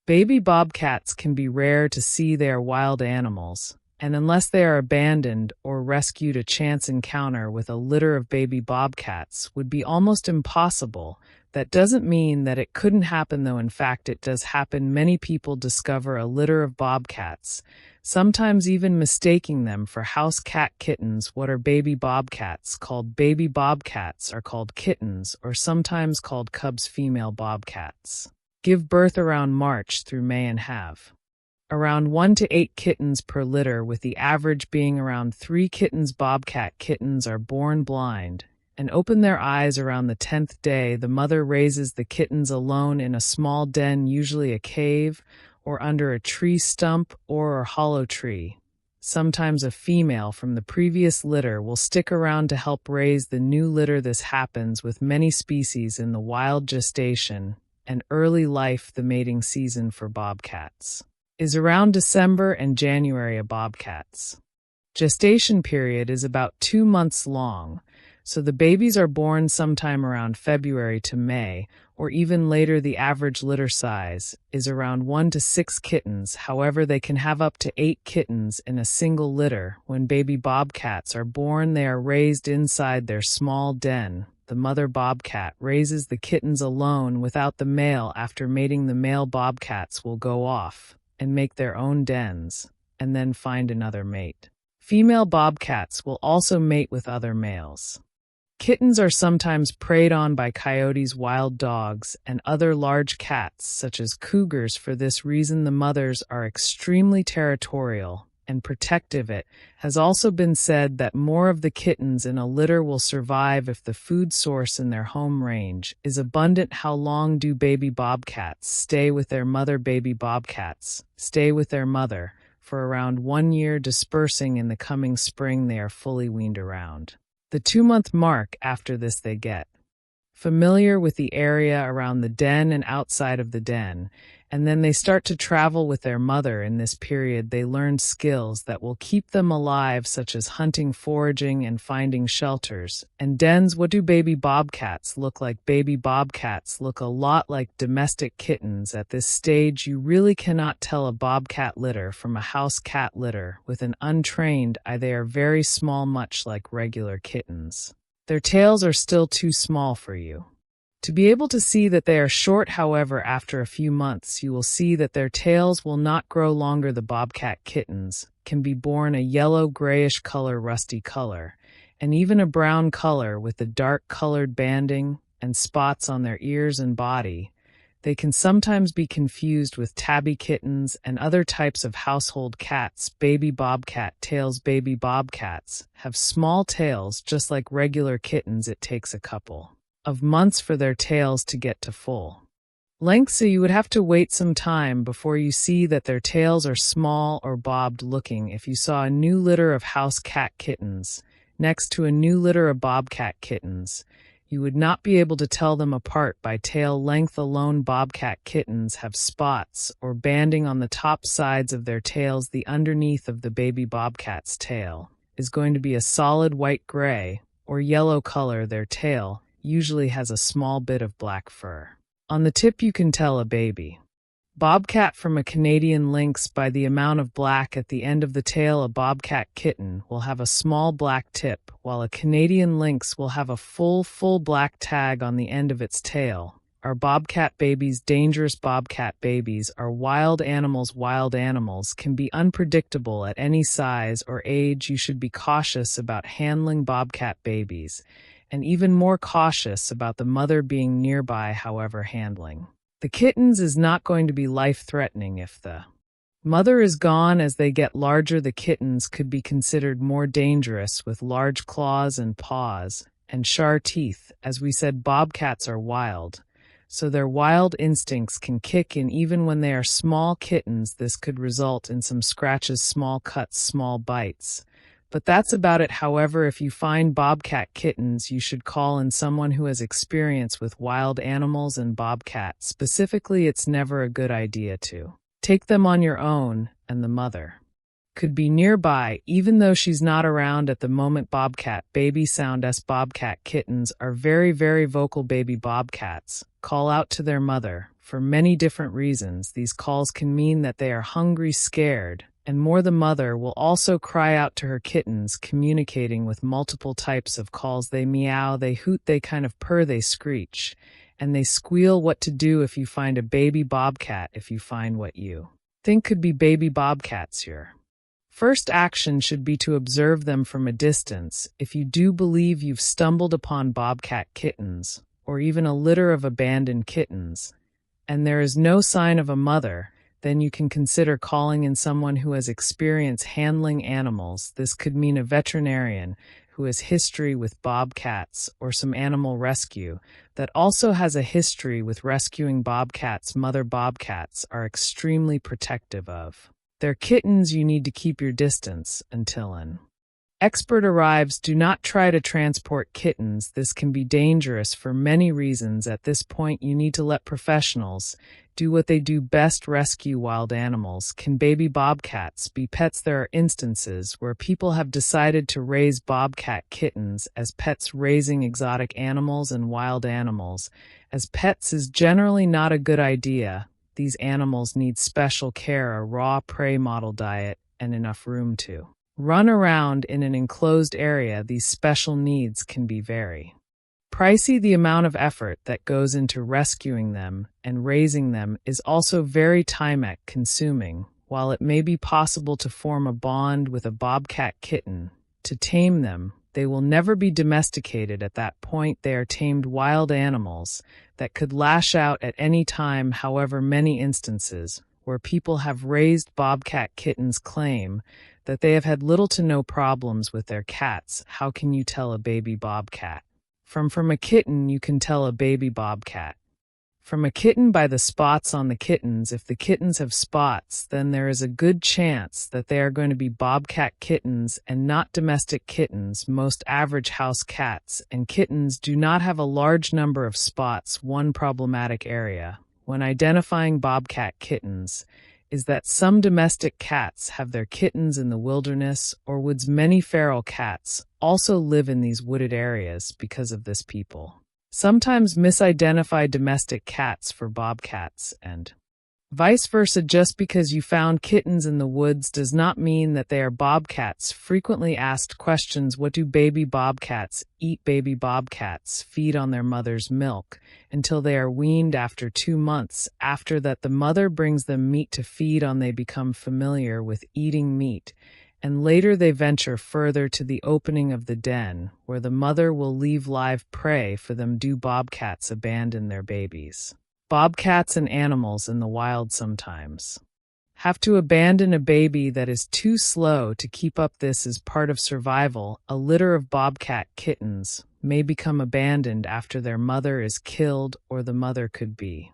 Baby bobcats can be rare to see. They are wild animals, and unless they are abandoned or rescued, a chance encounter with a litter of baby bobcats would be almost impossible. That doesn't mean that it couldn't happen, though. In fact, it does happen. Many people discover a litter of bobcats, sometimes even mistaking them for house cat kittens. What are baby bobcats called? Baby bobcats are called kittens, or sometimes called cubs. Female bobcats give birth around March through May and have around 1 to 8 kittens per litter, with the average being around 3 kittens. Bobcat kittens are born blind and open their eyes around the 10th day. The mother raises the kittens alone in a small den, usually a cave or under a tree stump or a hollow tree. Sometimes a female from the previous litter will stick around to help raise the new litter. This happens with many species in the wild. Gestation and early life. The mating season for bobcats is around December and January. A bobcat's gestation period is about 2 months long, so the babies are born sometime around February to May, or even later. The average litter size is around 1 to 6 kittens. However, they can have up to 8 kittens in a single litter. When baby bobcats are born, they are raised inside their small den. The mother bobcat raises the kittens alone without the male. After mating, the male bobcats will go off and make their own dens, and then find another mate. Female bobcats will also mate with other males. Kittens are sometimes preyed on by coyotes, wild dogs, and other large cats, such as cougars. For this reason, the mothers are extremely territorial and protective. It has also been said that more of the kittens in a litter will survive if the food source in their home range is abundant. How long do baby bobcats stay with their mother? Baby bobcats stay with their mother for around 1 year, dispersing in the coming spring. They are fully weaned around the 2-month mark. After this, they get familiar with the area around the den and outside of the den, and then they start to travel with their mother. In this period, they learn skills that will keep them alive, such as hunting, foraging, and finding shelters and dens. What do baby bobcats look like? Baby bobcats look a lot like domestic kittens. At this stage, you really cannot tell a bobcat litter from a house cat litter with an untrained eye. They are very small, much like regular kittens. Their tails are still too small for you to be able to see that they are short. However, after a few months, you will see that their tails will not grow longer. The bobcat kittens can be born a yellow, grayish color, rusty color, and even a brown color with the dark-colored banding and spots on their ears and body. They can sometimes be confused with tabby kittens and other types of household cats. Baby bobcat tails. Baby bobcats have small tails just like regular kittens. It takes a couple of months for their tails to get to full length, so you would have to wait some time before you see that their tails are small or bobbed looking. If you saw a new litter of house cat kittens next to a new litter of bobcat kittens, you would not be able to tell them apart by tail length alone. Bobcat kittens have spots or banding on the top sides of their tails. The underneath of the baby bobcat's tail is going to be a solid white, gray, or yellow color. Their tail usually has a small bit of black fur on the tip. You can tell a baby bobcat from a Canadian lynx by the amount of black at the end of the tail. A bobcat kitten will have a small black tip, while a Canadian lynx will have a full black tag on the end of its tail. Are bobcat babies dangerous? Bobcat babies are wild animals. Wild animals can be unpredictable at any size or age. You should be cautious about handling bobcat babies, and even more cautious about the mother being nearby. However, handling the kittens is not going to be life-threatening if the mother is gone. As they get larger, the kittens could be considered more dangerous, with large claws and paws and sharp teeth. As we said, bobcats are wild, so their wild instincts can kick in even when they are small kittens. This could result in some scratches, small cuts, small bites. But that's about it. However, if you find bobcat kittens, you should call in someone who has experience with wild animals and bobcats. Specifically, it's never a good idea to take them on your own, and the mother could be nearby, even though she's not around at the moment. Bobcat baby sound. Bobcat kittens are very, very vocal. Baby bobcats call out to their mother For many different reasons, these calls can mean that they are hungry, scared, and more the mother will also cry out to her kittens, communicating with multiple types of calls. They meow, they hoot, they kind of purr, they screech, and they squeal what to do if you find a baby bobcat, if you find what you think could be baby bobcats. Your first action should be to observe them from a distance. If you do believe you've stumbled upon bobcat kittens, or even a litter of abandoned kittens, and there is no sign of a mother, then you can consider calling in someone who has experience handling animals. This could mean a veterinarian who has history with bobcats, or some animal rescue that also has a history with rescuing bobcats. Mother bobcats are extremely protective of their kittens. You need to keep your distance until an expert arrives. Do not try to transport kittens. This can be dangerous for many reasons. At this point, you need to let professionals do what they do best: rescue wild animals. Can baby bobcats be pets? There are instances where people have decided to raise bobcat kittens as pets. Raising exotic animals and wild animals as pets is generally not a good idea. These animals need special care, a raw prey model diet, and enough room to run around in an enclosed area. These special needs can be very pricey. The amount of effort that goes into rescuing them and raising them is also very time-consuming. While it may be possible to form a bond with a bobcat kitten, to tame them, they will never be domesticated. At that point, they are tamed wild animals that could lash out at any time. However, many instances where people have raised bobcat kittens claim that they have had little to no problems with their cats. How can you tell a baby bobcat from a kitten? You can tell a baby bobcat from a kitten by the spots on the kittens. If the kittens have spots, then there is a good chance that they are going to be bobcat kittens and not domestic kittens. Most average house cats and kittens do not have a large number of spots. One problematic area when identifying bobcat kittens is that some domestic cats have their kittens in the wilderness or woods. Many feral cats also live in these wooded areas. Because of this, people sometimes misidentify domestic cats for bobcats, and vice versa. Just because you found kittens in the woods does not mean that they are bobcats. Frequently asked questions: what do baby bobcats eat? Baby bobcats feed on their mother's milk until they are weaned. After 2 months after that, the mother brings them meat to feed on. They become familiar with eating meat, and later they venture further to the opening of the den, where the mother will leave live prey for them. Do bobcats abandon their babies? Bobcats and animals in the wild sometimes have to abandon a baby that is too slow to keep up. This is part of survival. A litter of bobcat kittens may become abandoned after their mother is killed, or the mother could be